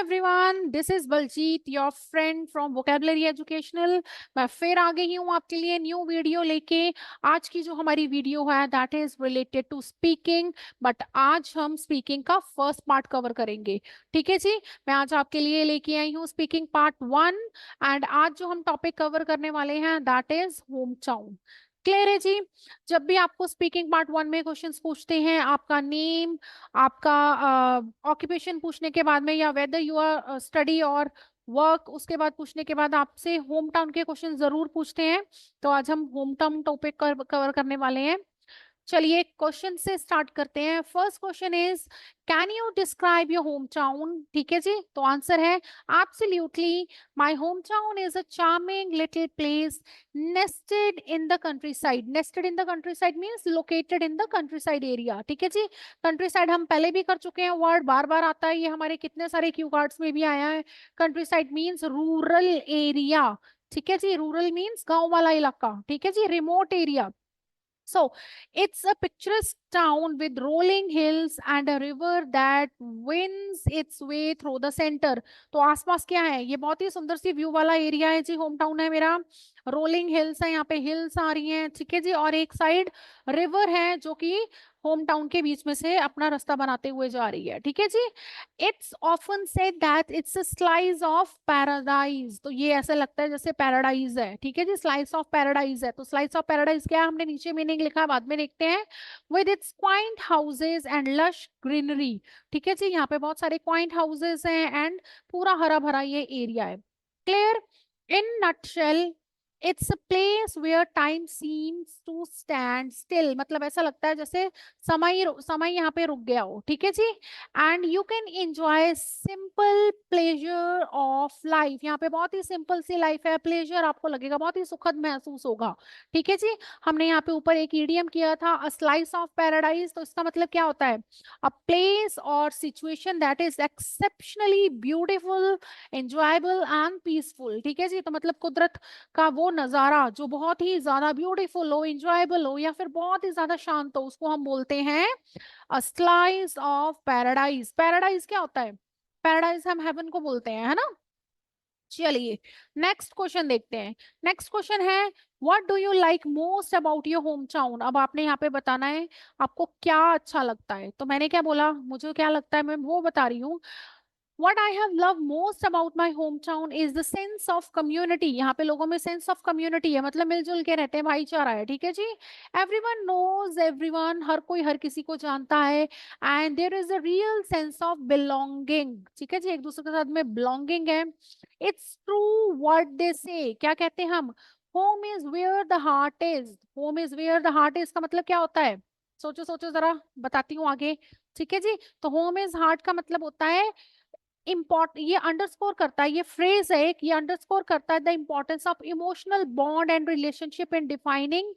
Everyone, this is Baljeet your friend from Vocabulary Educational. मैं फिर आ गई हूँ आपके लिए न्यू वीडियो लेके। आज की जो हमारी वीडियो है that is related to speaking, but आज हम स्पीकिंग का फर्स्ट पार्ट कवर करेंगे। ठीक है जी, मैं आज आपके लिए लेके आई हूँ स्पीकिंग पार्ट 1। एंड आज जो हम टॉपिक कवर करने वाले हैं that is home town. Clear है जी। जब भी आपको स्पीकिंग पार्ट 1 में क्वेश्चंस पूछते हैं, आपका नेम, आपका ऑक्यूपेशन पूछने के बाद में, या वेदर यू आर स्टडी और वर्क, उसके बाद पूछने के बाद आपसे होम टाउन के क्वेश्चन जरूर पूछते हैं। तो आज हम होम टाउन टॉपिक कवर करने वाले हैं। चलिए क्वेश्चन से स्टार्ट करते हैं। First question is, can you describe your home town? ठीक है जी, तो आंसर है absolutely. My home town is a charming little place nested in the country side. Nested in the country side means located in the country side area. ठीक है जी, country side हम पहले भी कर चुके हैं, वर्ड बार बार आता है, ये हमारे कितने सारे क्यू कार्ड्स में भी आया है। Country side means rural area. ठीक है जी, रूरल मीन्स गांव वाला इलाका। ठीक है जी, remote area. So it's a picturesque town with rolling hills and a river that winds its way through the center. तो आसपास क्या है, ये बहुत ही सुंदर सी व्यू वाला एरिया है जी, होम टाउन है मेरा। रोलिंग हिल्स है, यहाँ पे हिल्स आ रही हैं। ठीक है जी, और एक साइड रिवर है जो कि होम टाउन के बीच में से अपना रास्ता बनाते हुए जा रही है। ठीक है जी। It's often said that it's a slice of paradise. तो ये ऐसा लगता है जैसे पैराडाइज है। ठीक है जी, स्लाइस ऑफ पैराडाइज है। तो स्लाइस ऑफ पैराडाइज क्या है, हमने नीचे मीनिंग लिखा है, बाद में देखते हैं। With its coined houses and lush greenery. ठीक है जी, यहाँ पे बहुत सारे क्वाइंट हाउसेज हैं एंड पूरा हरा भरा ये एरिया है। Clear? In nutshell, it's a place where time seems to stand still. मतलब ऐसा लगता है जैसे समय समय यहाँ पे रुक गया हो। ठीक है जी। And you can enjoy simple pleasure of life. यहाँ पे बहुत ही सिंपल सी लाइफ है, प्लेजर आपको लगेगा बहुत ही सुखद महसूस होगा। ठीक है जी। हमने यहाँ पे ऊपर एक ईडियम किया था, अ स्लाइस ऑफ पैराडाइज। तो इसका मतलब क्या होता है, अ प्लेस और situation that is exceptionally beautiful, enjoyable and peaceful. ठीक है जी, तो मतलब कुदरत का वो नजारा जो बहुत ही ज्यादा ब्यूटीफुल हो, इंजॉयबल हो, या फिर बहुत ही ज्यादा शांत हो, उसको हम बोलते हैं अ स्लाइस ऑफ पैराडाइज। पैराडाइज क्या होता है, पैराडाइज हम हेवन को बोलते हैं, है ना। चलिए नेक्स्ट क्वेश्चन देखते हैं। नेक्स्ट क्वेश्चन है, what do you like most about your home town? अब आपने यहाँ पे बताना है आपको क्या अच्छा लगता है। तो मैंने क्या बोला, मुझे क्या लगता है मैं वो बता रही हूँ। What I have loved most about my hometown is the sense of community। यहाँ पे लोगों में sense of community है, मतलब मिलजुल के रहते हैं, भाईचारा है। ठीक है जी। Everyone knows everyone, हर कोई हर किसी को जानता है। And there is a real sense of belonging। ठीक है जी, एक दूसरे के साथ में belonging है। It's true what they say। क्या कहते हैं हम, home is where the heart is। home is where the heart is का मतलब क्या होता है, सोचो सोचो जरा, बताती हूँ आगे। ठीक है जी, तो होम इज हार्ट का मतलब होता है इम्पोर्ट, ये अंडरस्कोर करता है, ये फ्रेज है एक, ये अंडरस्कोर करता है the importance of emotional bond and relationship in defining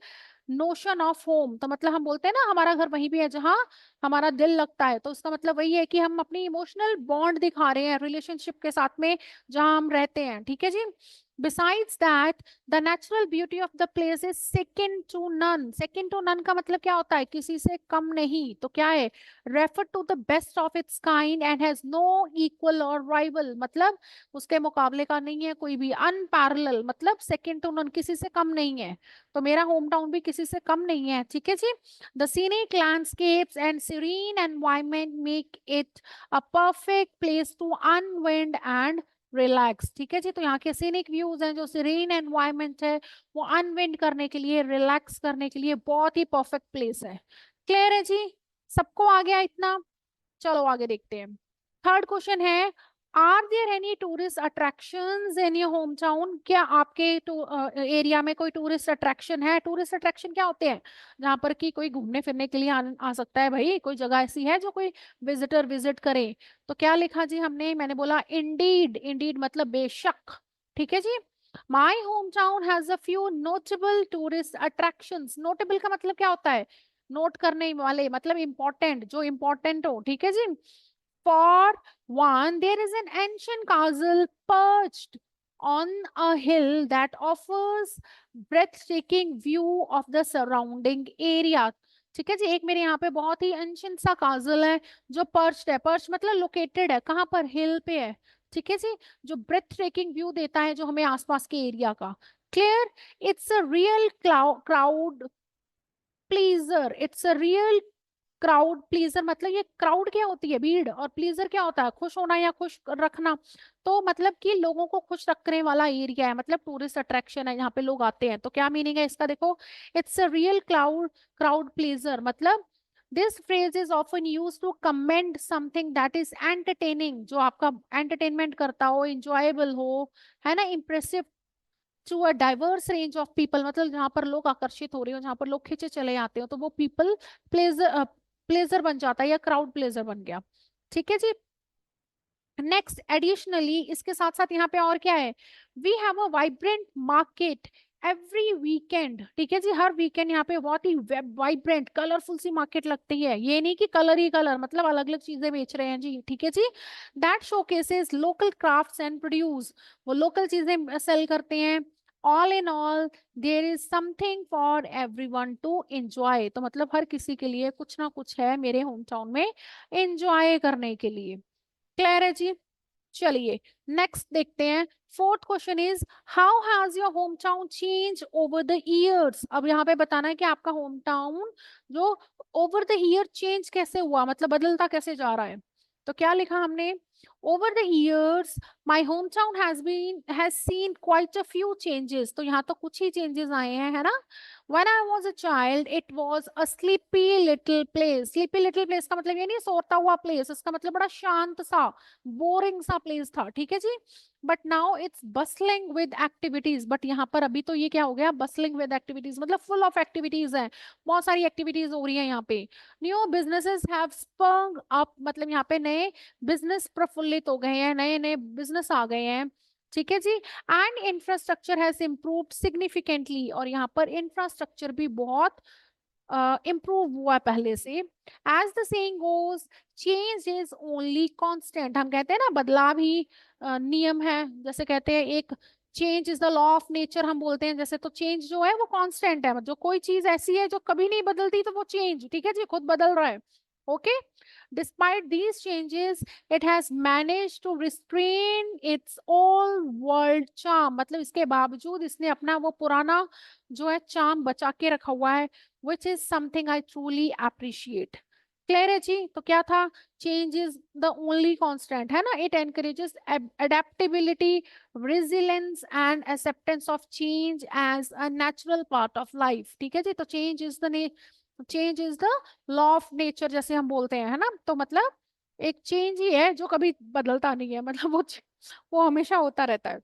notion of home. तो मतलब हम बोलते हैं ना हमारा घर वहीं भी है जहाँ हमारा दिल लगता है। तो उसका मतलब वही है कि हम अपनी इमोशनल बॉन्ड दिखा रहे हैं रिलेशनशिप के साथ में जहाँ हम रहते हैं। ठीक है जी। Besides that, the natural beauty of the place is second to none। second to none का मतलब क्या होता है, किसी से कम नहीं। तो क्या है, refer to the best of its kind and has no equal or rival। मतलब उसके मुकाबले का नहीं है कोई भी। unparallel मतलब second to none, किसी से कम नहीं है। तो मेरा होम टाउन भी किसी से कम नहीं है। ठीक है जी। The scenic landscapes and serene environment make it a perfect place to unwind and relax. ठीक है जी, तो यहाँ के सीनिक व्यूज हैं, जो सीरीन एनवायरनमेंट है, वो अनविंड करने के लिए, रिलैक्स करने के लिए बहुत ही परफेक्ट प्लेस है। क्लियर है जी, सबको आ गया इतना। चलो आगे देखते हैं। थर्ड क्वेश्चन है, are there any tourist attractions in your home town? क्या आपके एरिया में कोई टूरिस्ट अट्रैक्शन है? टूरिस्ट अट्रैक्शन क्या होते हैं, जहाँ पर कि कोई घूमने फिरने के लिए आ सकता है भाई, कोई जगह ऐसी है जो कोई विजिटर विजिट करे। तो क्या लिखा जी हमने, मैंने बोला इंडीड। इंडीड मतलब बेशक। ठीक है जी। My home town has a few notable tourist attractions. Notable का मतलब क्या होता है, नोट करने वाले, मतलब इंपॉर्टेंट, जो इंपॉर्टेंट हो। ठीक है जी। For one, there is an ancient castle perched on a hill that offers breathtaking view of the surrounding area। ठीक है जी। एक मेरे यहाँ पे बहुत ही एंशिएंट सा काजल है जो पर्च्ड है, पर्च मतलब लोकेटेड है, कहाँ पर, हिल पे है। ठीक है जी। जो ब्रेथ टेकिंग व्यू देता है जो हमें आसपास के एरिया का। Clear. It's a real crowd pleaser, it's a real crowd pleaser. मतलब ये क्राउड क्या होती है, भीड़, और प्लीजर क्या होता है, खुश होना या खुश रखना। तो मतलब कि लोगों को खुश रखने वाला एरिया है, मतलब टूरिस्ट अट्रैक्शन है, यहाँ पे लोग आते हैं। तो क्या मीनिंग है इसका, देखो, it's a real crowd pleaser. मतलब this phrase is often use to commend something that is entertaining, जो आपका एंटरटेनमेंट करता हो, इंजॉयबल हो, है ना, impressive to a diverse range of people. मतलब जहां पर लोग आकर्षित हो रहे हो, जहां पर लोग खींचे चले आते हो, तो वो पीपल प्लेजर प्लेजर बन जाता है या क्राउड प्लेजर बन गया। ठीक है जी। नेक्स्ट, एडिशनली इसके साथ साथ यहाँ पे और क्या है, we have a vibrant market every weekend. ठीक है जी। हर वीकेंड यहाँ पे बहुत ही वाइब्रेंट कलरफुल सी मार्केट लगती है। ये नहीं कि कलर ही कलर, मतलब अलग अलग चीजें बेच रहे हैं जी। ठीक है जी। That showcases local crafts and produce, वो लोकल चीजें सेल करते हैं। All in all there is something for everyone to enjoy. तो मतलब हर किसी के लिए कुछ ना कुछ है मेरे होम टाउन में एंजॉय करने के लिए। क्लियर है जी। चलिए नेक्स्ट देखते हैं। Fourth question is, how has your home town change over the years. अब यहाँ पे बताना है कि आपका होम टाउन जो ओवर द ईयर चेंज कैसे हुआ, मतलब बदलता कैसे जा रहा है। तो क्या लिखा हमने, over the years my home town has seen quite a few changes. तो यहाँ तो कुछ ही चेंजेस आए हैं, है ना। When I was a child, it was a sleepy little place. Sleepy little place का मतलब ये नहीं सोता हुआ place, इसका मतलब बड़ा शांत सा, बोरिंग सा प्लेस था। ठीक है जी। But now it's bustling with activities. बट यहाँ पर अभी तो ये क्या हो गया, बसलिंग विद एक्टिविटीज, मतलब फुल ऑफ एक्टिविटीज है, बहुत सारी एक्टिविटीज हो रही है यहाँ पे। New businesses have sprung up, मतलब यहाँ पे नए बिजनेस प्रफुल्लित हो गए हैं, नए नए बिजनेस आ गए हैं। ठीक है जी। And infrastructure has improved significantly, और यहाँ पर इंफ्रास्ट्रक्चर भी बहुत इम्प्रूव हुआ है पहले से। As the saying goes, change is only constant. हम कहते हैं ना बदलाव ही नियम है, जैसे कहते हैं एक change is the law of nature, हम बोलते हैं जैसे। तो चेंज जो है वो कांस्टेंट है, मतलब जो कोई चीज ऐसी है जो कभी नहीं बदलती तो वो चेंज, ठीक है जी, खुद बदल रहा है। Okay. Despite these changes it has manage to restrain its old world charm. मतलब इसके बावजूद इसने अपना वो पुराना जो है चार्म बचा के रखा हुआ है, which is something I truly appreciate. Clear है जी। तो क्या था, change is the only constant, है ना। It encourages adaptability, resilience and acceptance of change as a natural part of life. ठीक है जी। तो change is the law of nature, जैसे हम बोलते हैं, है ना। तो मतलब एक चेंज ही है जो कभी बदलता नहीं है, मतलब वो हमेशा होता रहता है।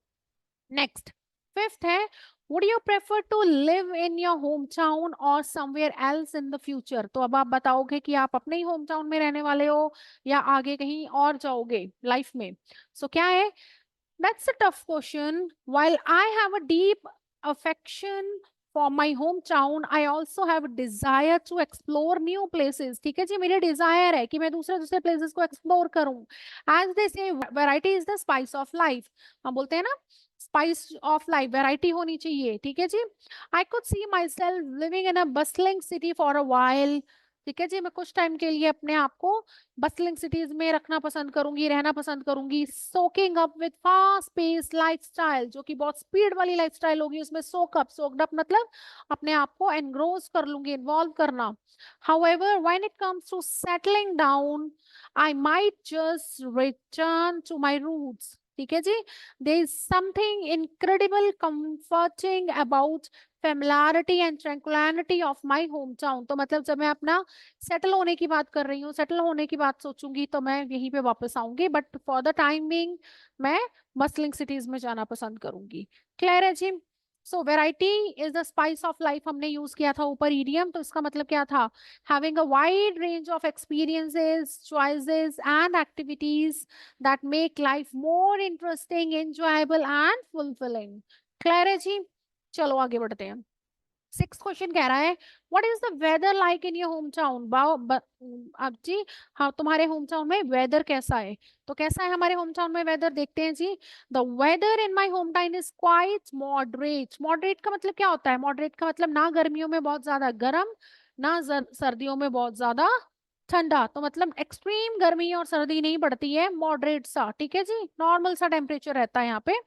नेक्स्ट, फिफ्थ है, would you prefer to live in your home town और somewhere else in the future. तो अब आप बताओगे कि आप अपने ही होम टाउन में रहने वाले हो या आगे कहीं और जाओगे लाइफ में। सो क्या है, that's a tough question. While I have a deep affection for my home town, I also have desire to explore new places. ठीक है जी। मेरी डिजायर है कि मैं दूसरे दूसरे प्लेसेस को एक्सप्लोर करूं। एज दे से variety is the spice of life, हम बोलते हैं ना, स्पाइस ऑफ लाइफ, वैरायटी होनी चाहिए। ठीक है जी। I could see myself living in a bustling city for a while. ठीक है जी। मैं कुछ टाइम के लिए अपने आप को बसलिंग सिटीज में रखना पसंद करूंगी, रहना पसंद करूंगी। Soaking up with fast pace lifestyle, जो कि बहुत स्पीड वाली लाइफस्टाइल होगी, उसमें सोक्ड अप मतलब अपने आप को एनग्रोस कर लूंगी, इन्वॉल्व करना। However, when it comes to settling down, I might just return to my roots. ठीक है जी। There is something incredible comforting about familiarity and tranquility of my hometown. तो मतलब जब मैं अपना सेटल होने की बात कर रही हूँ, सेटल होने की बात सोचूंगी, तो मैं यहीं पे वापस आऊंगी। But for the time being मैं बसलिंग सिटीज में जाना पसंद करूंगी। क्लियर है जी। So variety is the spice of life हमने यूज किया था ऊपर ईडियम, तो इसका मतलब क्या था, having a wide range of experiences, choices and activities that make life more interesting, enjoyable and fulfilling. Clear है जी। चलो आगे बढ़ते हैं। सिक्स क्वेश्चन कह रहा है, what is the weather like in your home town. अब जी, हाँ, तुम्हारे होम टाउन में वेदर कैसा है। तो कैसा है हमारे होम टाउन में वेदर, देखते हैं जी। The weather in my home town is quite moderate. Moderate का मतलब क्या होता है, मॉडरेट का मतलब ना गर्मियों में बहुत ज्यादा गर्म, ना सर्दियों में बहुत ज्यादा ठंडा, तो मतलब एक्सट्रीम गर्मी और सर्दी नहीं पड़ती है, मॉडरेट सा, ठीक है जी, नॉर्मल सा टेम्परेचर रहता है यहाँ पे।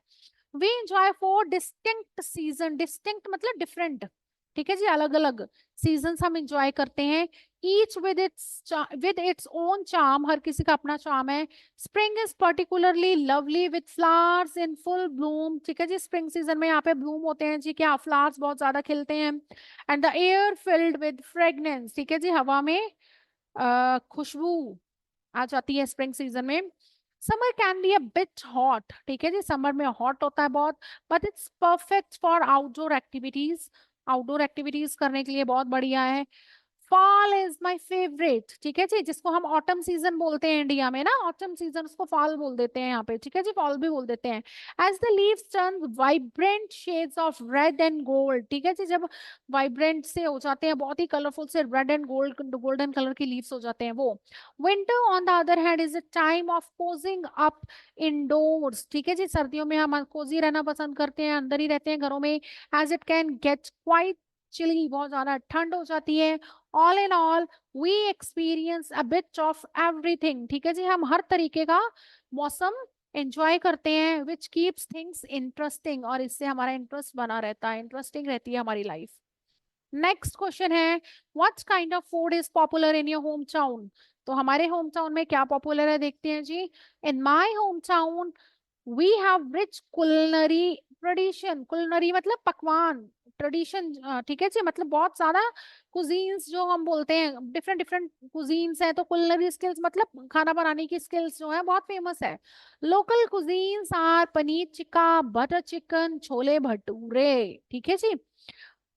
We enjoy for distinct season, distinct मतलब डिफरेंट, ठीक है जी, अलग अलग सीजन्स हम एंजॉय करते हैं। Each with its own charm, हर किसी का अपना चार्म है। Spring is particularly lovely with flowers in full bloom, ठीक है जी, स्प्रिंग सीजन में यहाँ पे ब्लूम होते हैं जी, क्या फ्लावर्स बहुत ज्यादा खिलते हैं। And the air filled with fragrance, ठीक है जी, हवा में खुशबू आ जाती है स्प्रिंग सीजन में। Summer can be a bit hot, ठीक है जी, समर में हॉट होता है बहुत, but it's perfect for outdoor activities, outdoor activities करने के लिए बहुत बढ़िया है। फॉल इज माई फेवरेट, ठीक है जी, जिसको हम ऑटम सीजन बोलते हैं इंडिया में ना, ऑटम सीजन उसको फॉल बोल देते हैं यहाँ पे, ठीक है जी, फॉल भी बोल देते हैं। As the leaves turn vibrant shades of red and gold, ठीक है जी, जब वाइब्रेंट से हो जाते हैं, बहुत ही कलरफुल से रेड एंड गोल्डन कलर की लीव्स हो जाते हैं वो। Winter on the other hand is a time of cosying up indoors, ठीक है जी, सर्दियों में हम कोजी रहना पसंद करते हैं, अंदर ही रहते हैं घरों में। As it can get quite chilly, बहुत ज्यादा ठंड हो जाती है। All in all we experience a bit of everything, ठीक है जी, हम हर तरीके का मौसम एंजॉय करते हैं, विच कीप्स थिंग्स इंटरेस्टिंग, और इससे हमारा इंटरेस्ट बना रहता है, इंटरेस्टिंग रहती है हमारी लाइफ। नेक्स्ट क्वेश्चन है, what kind of food is popular in your home town, तो हमारे होम टाउन में क्या पॉपुलर है देखते हैं जी। In my home town we have rich culinary tradition, culinary मतलब पकवान, ट्रेडिशन, ठीक है जी, मतलब बहुत सारा कुजीन्स जो हम बोलते हैं, डिफरेंट डिफरेंट कुजीन्स है, तो कुलिनरी स्किल्स मतलब खाना बनाने की स्किल्स जो है बहुत फेमस है। Local cuisines are paneer tikka, butter chicken, chole bhature, ठीक है जी।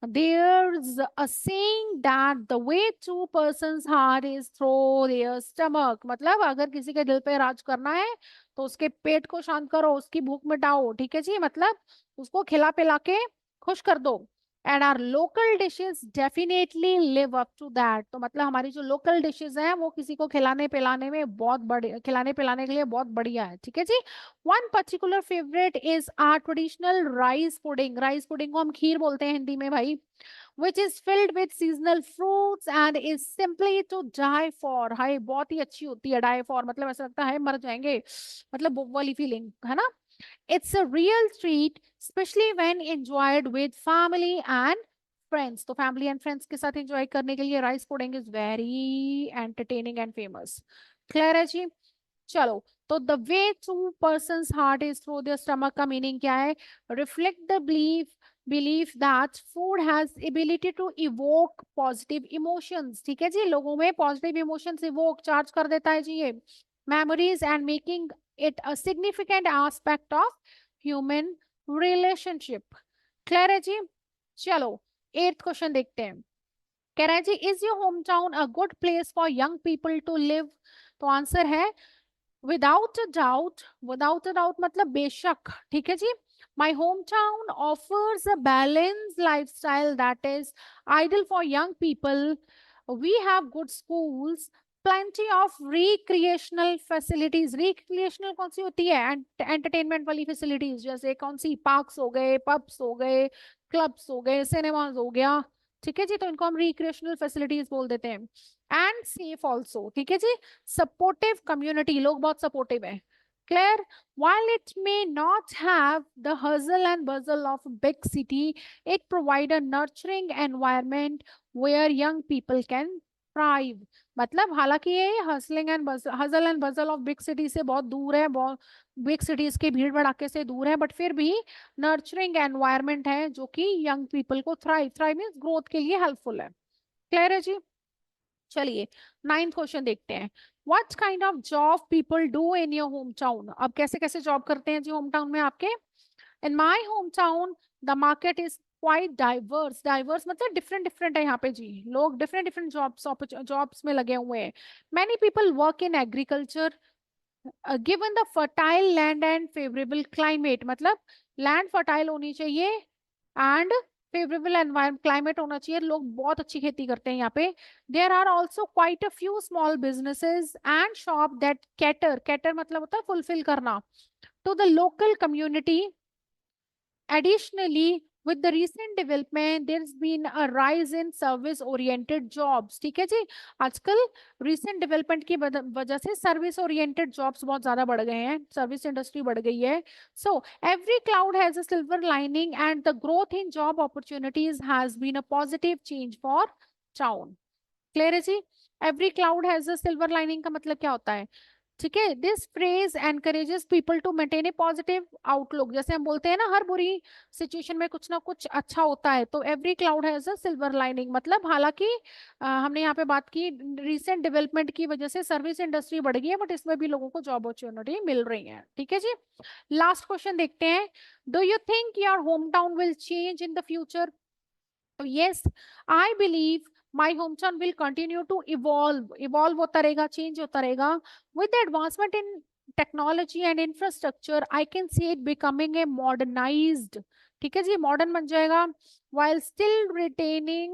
There's a saying that the way to person's heart is through their stomach, मतलब अगर किसी के दिल पे राज करना है तो उसके पेट को शांत करो, उसकी भूख मिटाओ, ठीक है जी, मतलब उसको खिला पिला के खुश कर दो। And are local dishes definitely live up to that, तो मतलब हमारी जो लोकल डिशेस हैं वो किसी को खिलाने पिलाने में बहुत बड़े, खिलाने पिलाने के लिए बहुत बढ़िया है, ठीक है जी। One particular favourite is our traditional rice pudding, rice pudding को हम खीर बोलते हैं हिंदी में भाई, which is filled with seasonal fruits and is simply to die for, हाय बहुत ही अच्छी होती है, die for मतलब ऐसा लगता है मर जाएंगे, मतलब वो वाली फीलिंग है ना। It's a real treat, especially when enjoyed with family and friends, तो family and friends के साथ enjoy करने के लिए rice pudding is very entertaining and famous। Clear है जी। चलो, तो the way to person's heart is through their stomach का मीनिंग क्या है, reflect the belief that food has ability to evoke positive emotions, ठीक है जी, लोगों में पॉजिटिव इमोशंस इवोक चार्ज कर देता है जी ये, memories and making it a significant aspect of human relationship. Clear है जी। चलो, एट्थ क्वेश्चन देखते हैं। कह रहा है जी, is your home town a good place for young people to live, तो आंसर है without a doubt, without a doubt मतलब बेशक, ठीक है जी। My home town offers a balance lifestyle that is ideal for young people. We have good schools, plenty of recreational facilities, recreational कौन सी होती है, एंटरटेनमेंट वाली फैसिलिटीज, जैसे कौन सी, पार्क्स हो गए, पब्स हो गए, क्लब्स हो गए, सिनेमाज हो गया, ठीक है जी, तो इनको हम रिक्रिएशनल फैसिलिटीज बोल देते हैं। एंड सेफ ऑल्सो, ठीक है जी, सपोर्टिव कम्युनिटी, लोग बहुत सपोर्टिव है। Clear, while it may not have the hustle and bustle of a big city, it provide a nurturing environment where young people can thrive, मतलब हालांकि ये हसल एंड बजल of big city से बहुत दूर है, बहुत बिग सिटीज के भीड़ भड़ाके से दूर है, बट फिर भी नर्चरिंग एनवायरनमेंट है जो कि यंग पीपल को थ्राइव, थ्राइव मीन्स ग्रोथ के लिए हेल्पफुल है। क्लियर है जी। चलिए, नाइन्थ क्वेश्चन देखते हैं। What kind of job people do in your home town, अब कैसे कैसे जॉब करते हैं जी होम टाउन में आपके। In my home town the market is quite diverse, diverse मतलब डिफरेंट डिफरेंट है यहाँ पे जी, लोग डिफरेंट डिफरेंट जॉब्स में लगे हुए हैं। Many people work in agriculture, given the fertile land and favourable climate, मतलब लैंड फर्टाइल होनी चाहिए एंड फेवरेबल एनवायरमेंट क्लाइमेट होना चाहिए, लोग बहुत अच्छी खेती करते हैं यहाँ पे। There are also quite a few small businesses and shop that cater, cater मतलब होता है फुलफिल करना, to the local community. Additionally, with the recent development there's been a rise in service oriented jobs. ठीक है जी, आजकल recent development की वजह से service oriented jobs बहुत ज्यादा बढ़ गए हैं, service industry बढ़ गई है. So every cloud has a silver lining and the growth in job opportunities has been a positive change for town. Clear है जी. Every cloud has a silver lining का मतलब क्या होता है? ठीक है, this phrase encourages people to maintain a positive outlook. जैसे हम बोलते हैं ना, हर बुरी सिचुएशन में कुछ ना कुछ अच्छा होता है, तो every cloud has a silver lining मतलब, हालांकि हमने यहाँ पे बात की रिसेंट डेवलपमेंट की वजह से सर्विस इंडस्ट्री बढ़ गई है, बट इसमें भी लोगों को जॉब अपॉर्चुनिटी मिल रही है. ठीक है जी. लास्ट क्वेश्चन देखते हैं. Do you think your home town will change in the future? Yes, I believe my hometown will continue to evolve होता रहेगा, change होता रहेगा. With the advancement in technology and infrastructure, I can see it becoming a modernized. ठीक है जी, modern बन जाएगा. while still retaining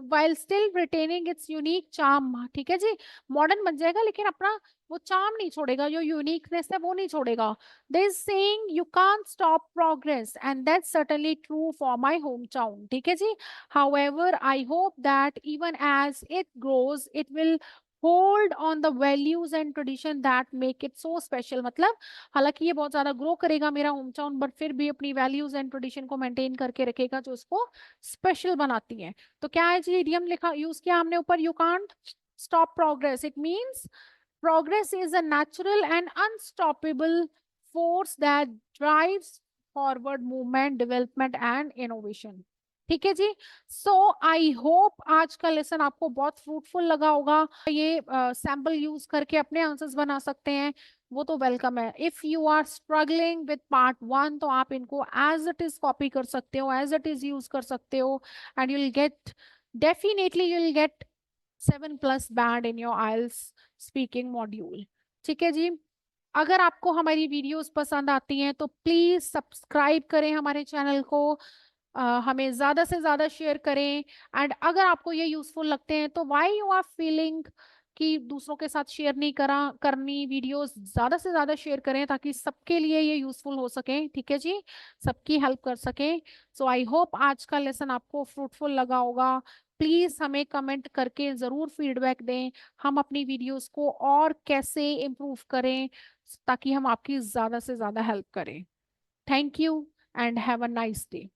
while still retaining its unique charm. ठीक है जी, मॉडर्न बन जाएगा लेकिन अपना वो चार्म नहीं छोड़ेगा, जो यूनिकनेस है वो नहीं छोड़ेगा. There is saying you can't stop progress, and that's certainly true for my hometown. ठीक है जी. However, I hope that even as it grows, it will hold on the values and tradition that make it so special. मतलब हालांकि ये बहुत ज्यादा grow करेगा मेरा home town, but फिर भी अपनी वैल्यूज एंड ट्रेडिशन को मेंटेन करके रखेगा जो उसको स्पेशल बनाती है. तो क्या है जी, इडियम लिखा यूज किया हमने ऊपर, you can't stop progress. It means progress is a natural and unstoppable force that drives forward movement, development and innovation. ठीक है जी. सो आई होप आज का लेसन आपको बहुत फ्रूटफुल लगा होगा. ये सैम्पल यूज करके अपने आंसर्स बना सकते हैं, वो तो वेलकम है. If you are struggling with part 1 तो आप इनको एज इट इज कॉपी कर सकते हो, एज इट इज यूज कर सकते हो, and you will get, definitely you will get 7+ band in your IELTS speaking module. ठीक है जी. अगर आपको हमारी वीडियोस पसंद आती हैं तो प्लीज सब्सक्राइब करें हमारे चैनल को, हमें ज्यादा से ज्यादा शेयर करें. एंड अगर आपको ये यूजफुल लगते हैं तो व्हाई यू आर फीलिंग कि दूसरों के साथ शेयर नहीं करनी वीडियोस, ज्यादा से ज्यादा शेयर करें ताकि सबके लिए ये यूजफुल हो सके. ठीक है जी, सबकी हेल्प कर सके. सो आई होप आज का लेसन आपको फ्रूटफुल लगा होगा. प्लीज हमें कमेंट करके जरूर फीडबैक दें, हम अपनी वीडियोस को और कैसे इम्प्रूव करें ताकि हम आपकी ज्यादा से ज्यादा हेल्प करें. Thank you and have a nice day.